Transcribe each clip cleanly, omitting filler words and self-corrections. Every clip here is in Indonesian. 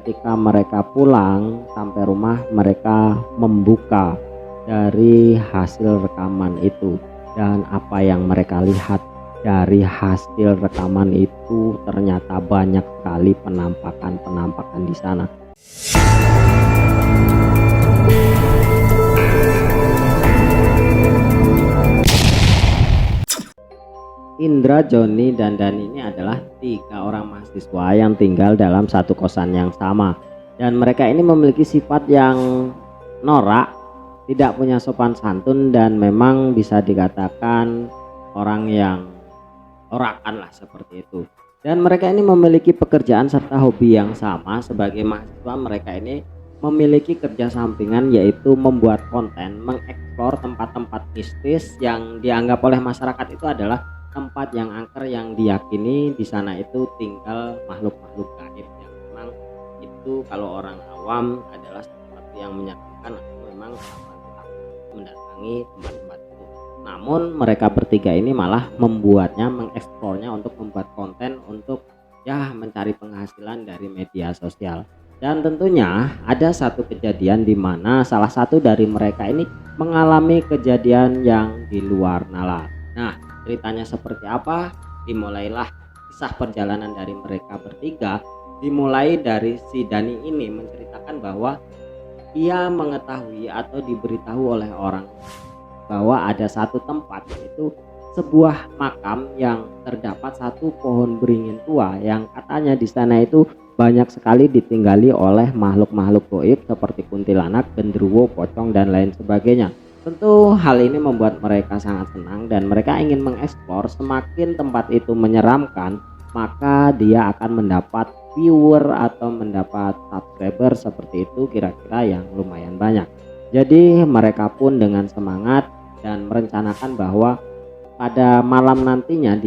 ketika mereka pulang sampai rumah, mereka membuka dari hasil rekaman itu, dan apa yang mereka lihat dari hasil rekaman itu ternyata banyak sekali penampakan-penampakan di sana. Indra, Joni, dan Dani ini adalah 3 orang mahasiswa yang tinggal dalam satu kosan yang sama, dan mereka ini memiliki sifat yang norak, tidak punya sopan santun, dan memang bisa dikatakan orang yang orakan lah seperti itu. Dan mereka ini memiliki pekerjaan serta hobi yang sama. Sebagai mahasiswa, mereka ini memiliki kerja sampingan, yaitu membuat konten, mengeksplor tempat-tempat mistis yang dianggap oleh masyarakat itu adalah tempat yang angker, yang diyakini di sana itu tinggal makhluk-makhluk gaib yang memang itu kalau orang awam adalah sesuatu yang menyeramkan atau memang mendatangi tempat-tempat itu. Namun mereka bertiga ini malah membuatnya, mengeksplornya untuk membuat konten untuk ya mencari penghasilan dari media sosial. Dan tentunya ada satu kejadian di mana salah satu dari mereka ini mengalami kejadian yang di luar nalar. Nah, ceritanya seperti apa? Dimulailah kisah perjalanan dari mereka bertiga. Dimulai dari si Dani ini menceritakan bahwa ia mengetahui atau diberitahu oleh orang bahwa ada satu tempat, yaitu sebuah makam yang terdapat satu pohon beringin tua yang katanya di sana itu banyak sekali ditinggali oleh makhluk-makhluk gaib seperti kuntilanak, genderuwo, pocong, dan lain sebagainya. Tentu hal ini membuat mereka sangat senang dan mereka ingin mengeksplor. Semakin tempat itu menyeramkan, maka dia akan mendapat viewer atau mendapat subscriber seperti itu, kira-kira yang lumayan banyak. Jadi mereka pun dengan semangat dan merencanakan bahwa pada malam nantinya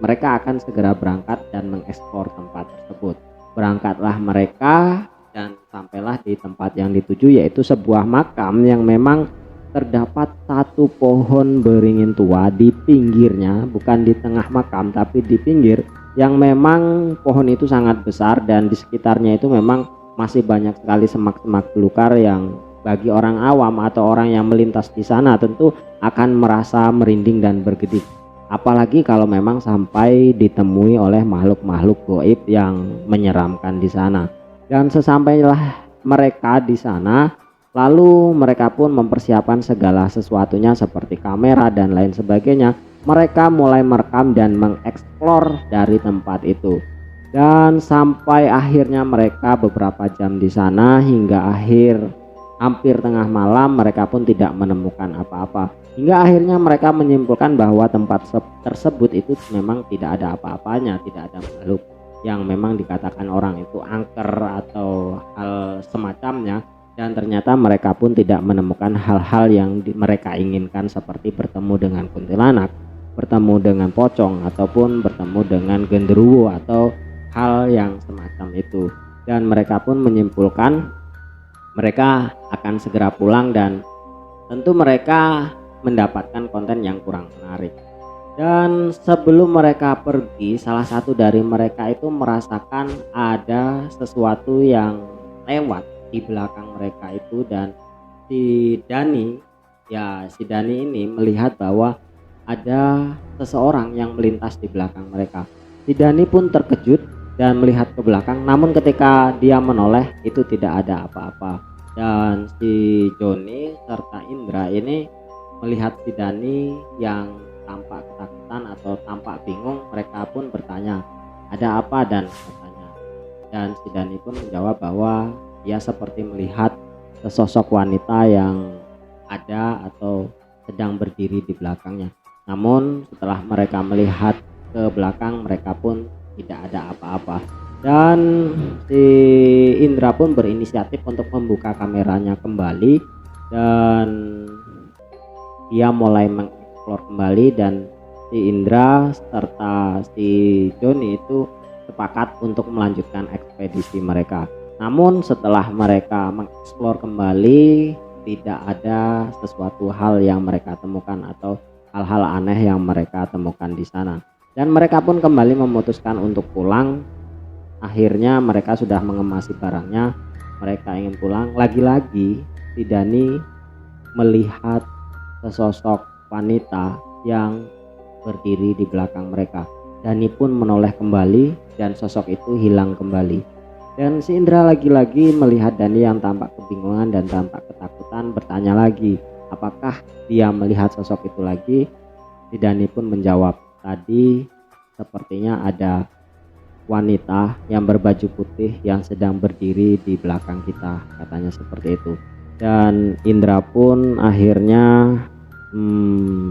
mereka akan segera berangkat dan mengeksplor tempat tersebut. Berangkatlah mereka dan sampailah di tempat yang dituju, yaitu sebuah makam yang memang terdapat satu pohon beringin tua di pinggirnya, bukan di tengah makam tapi di pinggir, yang memang pohon itu sangat besar dan di sekitarnya itu memang masih banyak sekali semak-semak belukar yang bagi orang awam atau orang yang melintas di sana tentu akan merasa merinding dan berkedip, apalagi kalau memang sampai ditemui oleh makhluk-makhluk gaib yang menyeramkan di sana. Dan sesampainya mereka di sana, lalu mereka pun mempersiapkan segala sesuatunya seperti kamera dan lain sebagainya. Mereka mulai merekam dan mengeksplor dari tempat itu. Dan sampai akhirnya mereka beberapa jam di sana hingga hampir tengah malam mereka pun tidak menemukan apa-apa. Hingga akhirnya mereka menyimpulkan bahwa tempat tersebut itu memang tidak ada apa-apanya, tidak ada makhluk yang memang dikatakan orang itu angker atau hal semacamnya. Dan ternyata mereka pun tidak menemukan hal-hal yang mereka inginkan seperti bertemu dengan kuntilanak, bertemu dengan pocong, ataupun bertemu dengan genderuwo atau hal yang semacam itu. Dan mereka pun menyimpulkan mereka akan segera pulang dan tentu mereka mendapatkan konten yang kurang menarik. Dan sebelum mereka pergi, salah satu dari mereka itu merasakan ada sesuatu yang lewat di belakang mereka itu. Dan si Dani ini melihat bahwa ada seseorang yang melintas di belakang mereka. Si Dani pun terkejut dan melihat ke belakang, namun ketika dia menoleh itu tidak ada apa-apa. Dan si Joni serta Indra ini melihat si Dani yang tampak ketakutan atau tampak bingung. Mereka pun bertanya, ada apa dan katanya. Dan si Dani pun menjawab bahwa dia seperti melihat sesosok wanita yang ada atau sedang berdiri di belakangnya. Namun setelah mereka melihat ke belakang, mereka pun tidak ada apa-apa. Dan si Indra pun berinisiatif untuk membuka kameranya kembali dan dia mulai mengeksplor kembali. Dan si Indra serta si Joni itu sepakat untuk melanjutkan ekspedisi mereka. Namun setelah mereka mengeksplor kembali, tidak ada sesuatu hal yang mereka temukan atau hal-hal aneh yang mereka temukan di sana. Dan mereka pun kembali memutuskan untuk pulang akhirnya mereka sudah mengemasi barangnya, mereka ingin pulang. Lagi-lagi si Dani melihat sesosok wanita yang berdiri di belakang mereka. Dani pun menoleh kembali dan sosok itu hilang kembali. Dan si Indra lagi-lagi melihat Dani yang tampak kebingungan dan tampak ketakutan, bertanya lagi, apakah dia melihat sosok itu lagi? Si Dani pun menjawab, tadi sepertinya ada wanita yang berbaju putih yang sedang berdiri di belakang kita, katanya seperti itu. Dan Indra pun akhirnya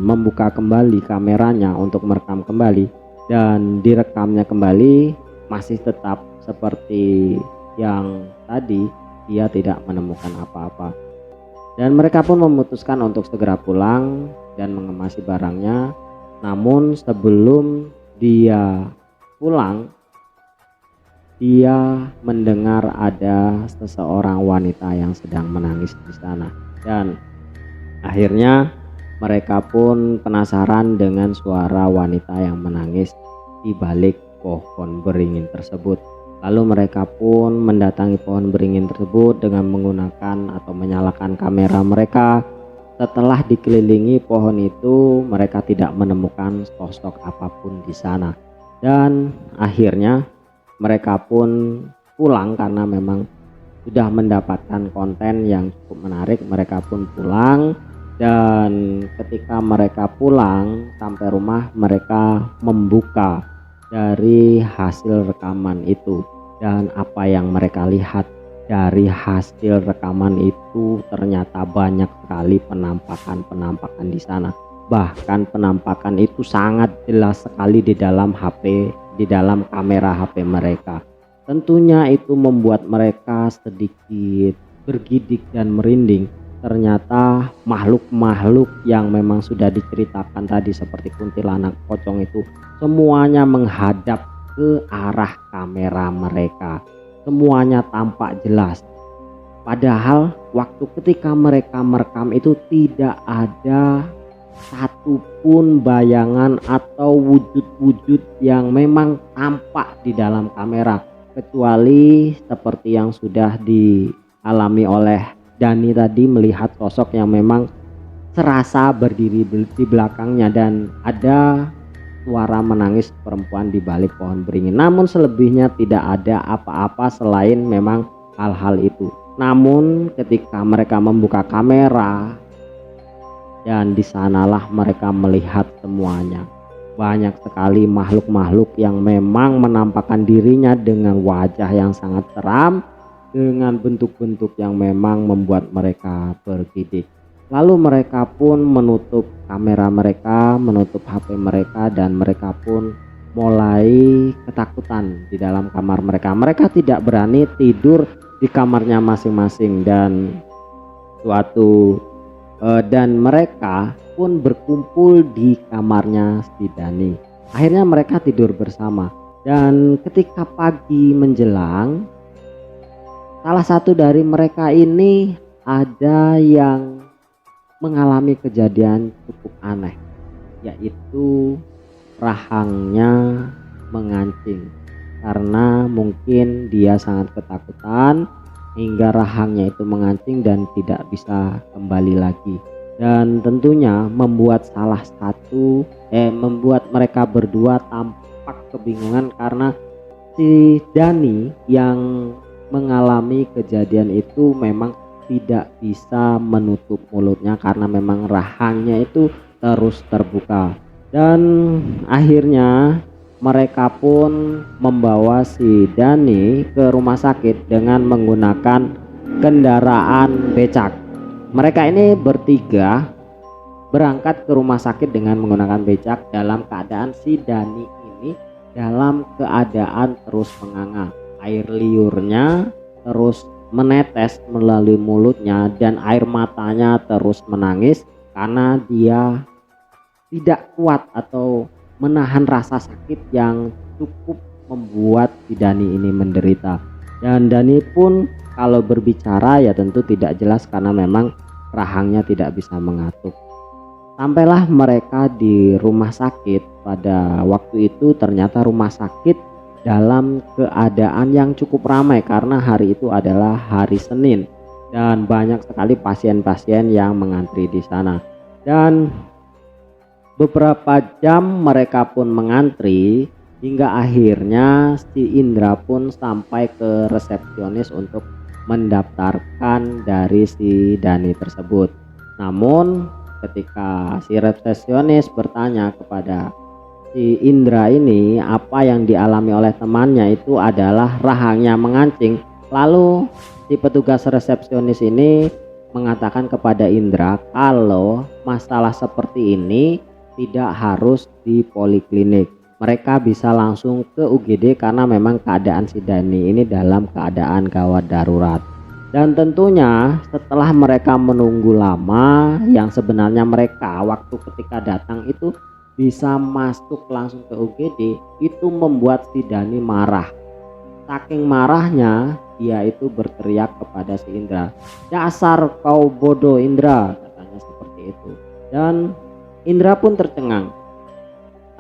membuka kembali kameranya untuk merekam kembali, dan direkamnya kembali masih tetap seperti yang tadi, dia tidak menemukan apa-apa. Dan mereka pun memutuskan untuk segera pulang dan mengemasi barangnya. Namun sebelum dia pulang, dia mendengar ada seseorang wanita yang sedang menangis di sana. Dan akhirnya mereka pun penasaran dengan suara wanita yang menangis di balik pohon beringin tersebut. Lalu mereka pun mendatangi pohon beringin tersebut dengan menggunakan atau menyalakan kamera mereka. Setelah dikelilingi pohon itu, mereka tidak menemukan sosok apapun di sana. Dan akhirnya mereka pun pulang karena memang sudah mendapatkan konten yang cukup menarik. Mereka pun pulang, dan ketika mereka pulang sampai rumah, mereka membuka dari hasil rekaman itu. Dan apa yang mereka lihat dari hasil rekaman itu, ternyata banyak sekali penampakan di sana. Bahkan penampakan itu sangat jelas sekali di dalam HP, di dalam kamera HP mereka. Tentunya itu membuat mereka sedikit bergidik dan merinding. Ternyata makhluk-makhluk yang memang sudah diceritakan tadi seperti kuntilanak, pocong itu semuanya menghadap ke arah kamera mereka. Semuanya tampak jelas. Padahal waktu ketika mereka merekam itu tidak ada satupun bayangan atau wujud-wujud yang memang tampak di dalam kamera, kecuali seperti yang sudah dialami oleh Dani tadi, melihat sosok yang memang serasa berdiri di belakangnya dan ada suara menangis perempuan di balik pohon beringin. Namun selebihnya tidak ada apa-apa selain memang hal-hal itu. Namun ketika mereka membuka kamera, dan disanalah mereka melihat semuanya. Banyak sekali makhluk-makhluk yang memang menampakkan dirinya dengan wajah yang sangat seram, dengan bentuk-bentuk yang memang membuat mereka bergidik. Lalu mereka pun menutup kamera mereka, menutup HP mereka, dan mereka pun mulai ketakutan di dalam kamar mereka. Mereka tidak berani tidur di kamarnya masing-masing, dan mereka pun berkumpul di kamarnya si Dani. Akhirnya mereka tidur bersama, dan ketika pagi menjelang, salah satu dari mereka ini ada yang mengalami kejadian cukup aneh, yaitu rahangnya mengancing. Karena mungkin dia sangat ketakutan hingga rahangnya itu mengancing dan tidak bisa kembali lagi. Dan tentunya membuat membuat mereka berdua tampak kebingungan, karena si Dani yang mengalami kejadian itu memang tidak bisa menutup mulutnya karena memang rahangnya itu terus terbuka. Dan akhirnya mereka pun membawa si Dani ke rumah sakit dengan menggunakan kendaraan becak. Mereka ini bertiga berangkat ke rumah sakit dengan menggunakan becak, dalam keadaan si Dani ini dalam keadaan terus menganga. Air liurnya terus menetes melalui mulutnya dan air matanya terus menangis karena dia tidak kuat atau menahan rasa sakit yang cukup membuat si Dani ini menderita. Dan Dani pun kalau berbicara ya tentu tidak jelas karena memang rahangnya tidak bisa mengatup. Sampailah mereka di rumah sakit. Pada waktu itu ternyata rumah sakit dalam keadaan yang cukup ramai karena hari itu adalah hari Senin dan banyak sekali pasien-pasien yang mengantri di sana. Dan beberapa jam mereka pun mengantri hingga akhirnya si Indra pun sampai ke resepsionis untuk mendaftarkan dari si Dani tersebut. Namun ketika si resepsionis bertanya kepada si Indra ini apa yang dialami oleh temannya itu adalah rahangnya mengancing, lalu si petugas resepsionis ini mengatakan kepada Indra kalau masalah seperti ini tidak harus di poliklinik, mereka bisa langsung ke UGD karena memang keadaan si Dani ini dalam keadaan gawat darurat. Dan tentunya setelah mereka menunggu lama, yang sebenarnya mereka waktu ketika datang itu bisa masuk langsung ke UGD, itu membuat si Dani marah. Saking marahnya dia itu berteriak kepada si Indra, "Dasar kau bodoh Indra," katanya seperti itu. Dan Indra pun tercengang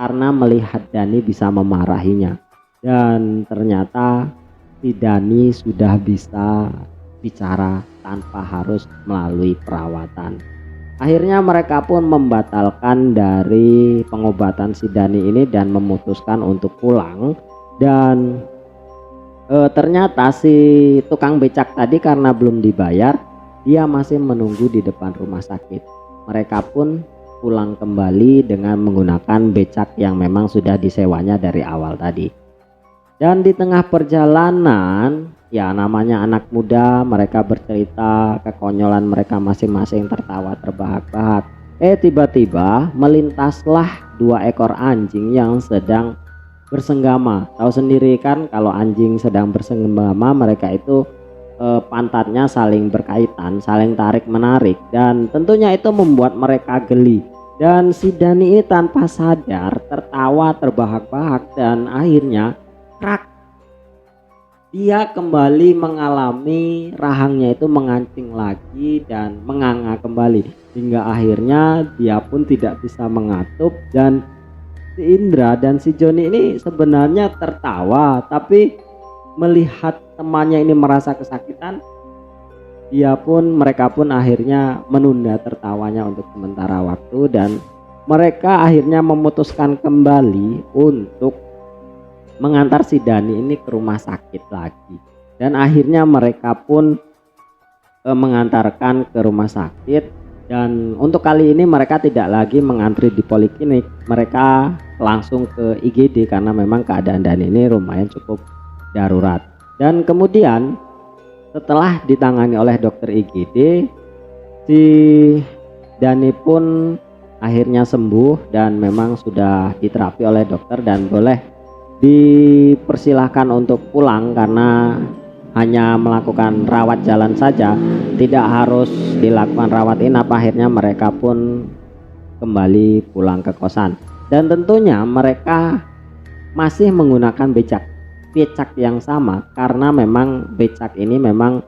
karena melihat Dani bisa memarahinya, dan ternyata si Dani sudah bisa bicara tanpa harus melalui perawatan. Akhirnya mereka pun membatalkan dari pengobatan si Dani ini dan memutuskan untuk pulang. Dan ternyata si tukang becak tadi karena belum dibayar, dia masih menunggu di depan rumah sakit. Mereka pun pulang kembali dengan menggunakan becak yang memang sudah disewanya dari awal tadi. Dan di tengah perjalanan, ya namanya anak muda, mereka bercerita kekonyolan mereka masing-masing, tertawa terbahak-bahak. Tiba-tiba melintaslah 2 ekor anjing yang sedang bersenggama. Tahu sendiri kan kalau anjing sedang bersenggama, mereka itu pantatnya saling berkaitan, saling tarik menarik, dan tentunya itu membuat mereka geli. Dan si Dani ini tanpa sadar tertawa terbahak-bahak dan akhirnya krak, dia kembali mengalami rahangnya itu mengancing lagi dan menganga kembali, hingga akhirnya dia pun tidak bisa mengatup. Dan si Indra dan si Joni ini sebenarnya tertawa, tapi melihat temannya ini merasa kesakitan, mereka pun akhirnya menunda tertawanya untuk sementara waktu, dan mereka akhirnya memutuskan kembali untuk mengantar si Dani ini ke rumah sakit lagi. Dan akhirnya mereka pun mengantarkan ke rumah sakit, dan untuk kali ini mereka tidak lagi mengantri di poliklinik, mereka langsung ke IGD karena memang keadaan Dani ini lumayan cukup darurat. Dan kemudian setelah ditangani oleh dokter IGD, si Dani pun akhirnya sembuh dan memang sudah diterapi oleh dokter dan boleh dipersilahkan untuk pulang karena hanya melakukan rawat jalan saja, tidak harus dilakukan rawat inap. Akhirnya mereka pun kembali pulang ke kosan, dan tentunya mereka masih menggunakan becak yang sama karena memang becak ini memang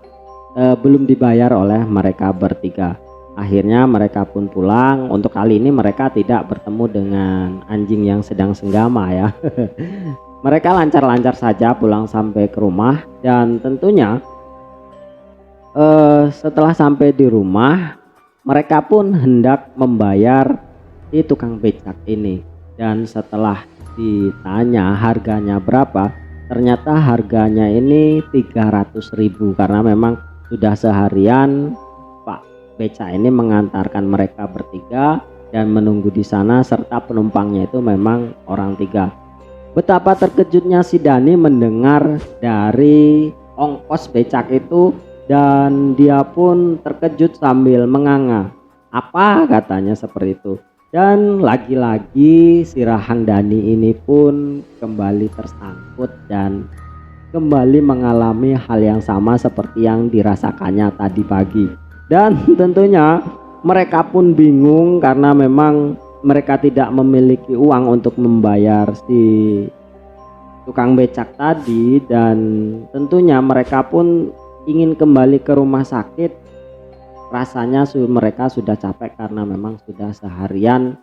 belum dibayar oleh mereka bertiga. Akhirnya mereka pun pulang. Untuk kali ini mereka tidak bertemu dengan anjing yang sedang senggama ya. Mereka lancar-lancar saja pulang sampai ke rumah, dan tentunya setelah sampai di rumah mereka pun hendak membayar si tukang becak ini. Dan setelah ditanya harganya berapa, ternyata harganya ini 300.000 karena memang sudah seharian Pak becak ini mengantarkan mereka bertiga dan menunggu di sana, serta penumpangnya itu memang orang 3. Betapa terkejutnya si Dani mendengar dari ongkos becak itu, dan dia pun terkejut sambil menganga. "Apa?" katanya seperti itu. Dan lagi-lagi si rahang Dani ini pun kembali tersangkut dan kembali mengalami hal yang sama seperti yang dirasakannya tadi pagi. Dan tentunya mereka pun bingung karena memang mereka tidak memiliki uang untuk membayar si tukang becak tadi, dan tentunya mereka pun ingin kembali ke rumah sakit. Rasanya mereka sudah capek karena memang sudah seharian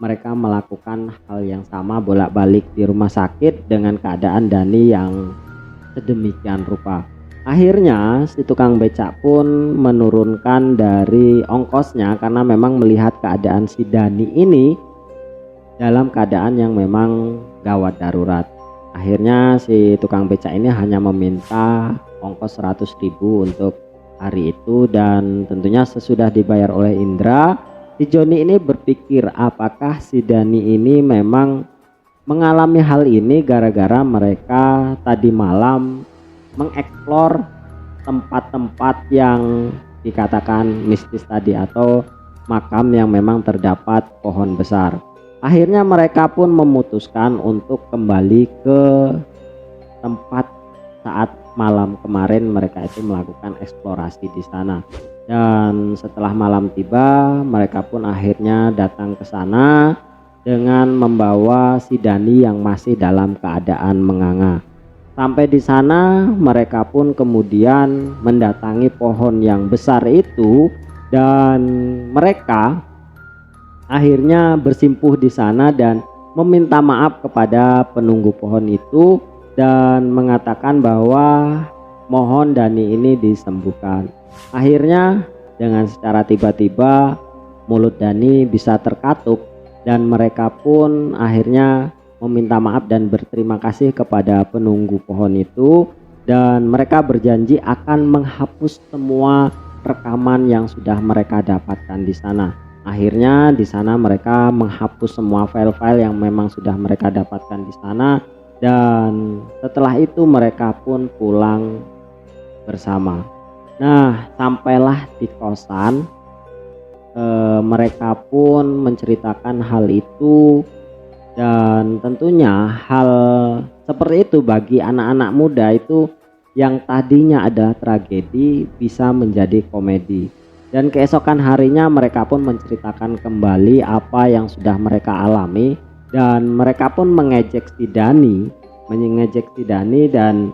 mereka melakukan hal yang sama bolak-balik di rumah sakit dengan keadaan Dani yang sedemikian rupa. Akhirnya si tukang becak pun menurunkan dari ongkosnya karena memang melihat keadaan si Dani ini dalam keadaan yang memang gawat darurat. Akhirnya si tukang becak ini hanya meminta ongkos 100.000 untuk hari itu, dan tentunya sesudah dibayar oleh Indra, si Joni ini berpikir apakah si Dani ini memang mengalami hal ini gara-gara mereka tadi malam mengeksplor tempat-tempat yang dikatakan mistis tadi atau makam yang memang terdapat pohon besar. Akhirnya mereka pun memutuskan untuk kembali ke tempat saat malam kemarin mereka itu melakukan eksplorasi di sana. Dan setelah malam tiba, mereka pun akhirnya datang ke sana dengan membawa si Dani yang masih dalam keadaan menganga. Sampai di sana mereka pun kemudian mendatangi pohon yang besar itu, dan mereka akhirnya bersimpuh di sana dan meminta maaf kepada penunggu pohon itu dan mengatakan bahwa mohon Dani ini disembuhkan. Akhirnya dengan secara tiba-tiba mulut Dani bisa terkatup dan mereka pun akhirnya meminta maaf dan berterima kasih kepada penunggu pohon itu, dan mereka berjanji akan menghapus semua rekaman yang sudah mereka dapatkan di sana. Akhirnya di sana mereka menghapus semua file-file yang memang sudah mereka dapatkan di sana, dan setelah itu mereka pun pulang bersama. Nah, sampailah di kosan, mereka pun menceritakan hal itu, dan tentunya hal seperti itu bagi anak-anak muda itu yang tadinya adalah tragedi bisa menjadi komedi. Dan keesokan harinya mereka pun menceritakan kembali apa yang sudah mereka alami, dan mereka pun mengejek si Dani, dan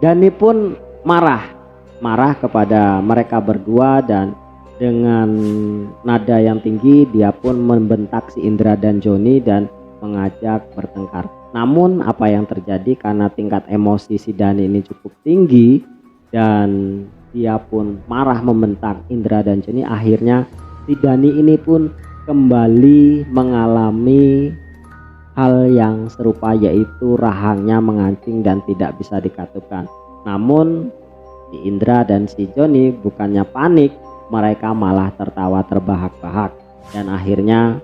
Dani pun marah kepada mereka berdua, dan dengan nada yang tinggi dia pun membentak si Indra dan Joni dan mengajak bertengkar. Namun apa yang terjadi karena tingkat emosi si Dani ini cukup tinggi dan dia pun marah membentak Indra dan Joni, akhirnya si Dani ini pun kembali mengalami hal yang serupa, yaitu rahangnya mengancing dan tidak bisa dikatupkan. Namun si Indra dan si Joni bukannya panik, mereka malah tertawa terbahak-bahak, dan akhirnya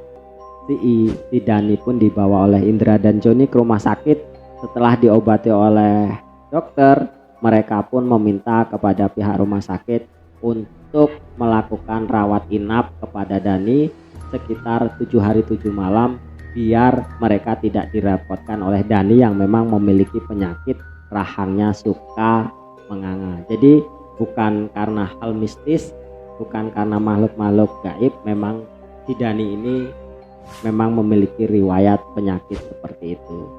si Dani pun dibawa oleh Indra dan Joni ke rumah sakit. Setelah diobati oleh dokter, mereka pun meminta kepada pihak rumah sakit untuk melakukan rawat inap kepada Dani sekitar 7 hari 7 malam biar mereka tidak direpotkan oleh Dani yang memang memiliki penyakit rahangnya suka menganga. Jadi bukan karena hal mistis, bukan karena makhluk-makhluk gaib, memang si Dani ini memang memiliki riwayat penyakit seperti itu.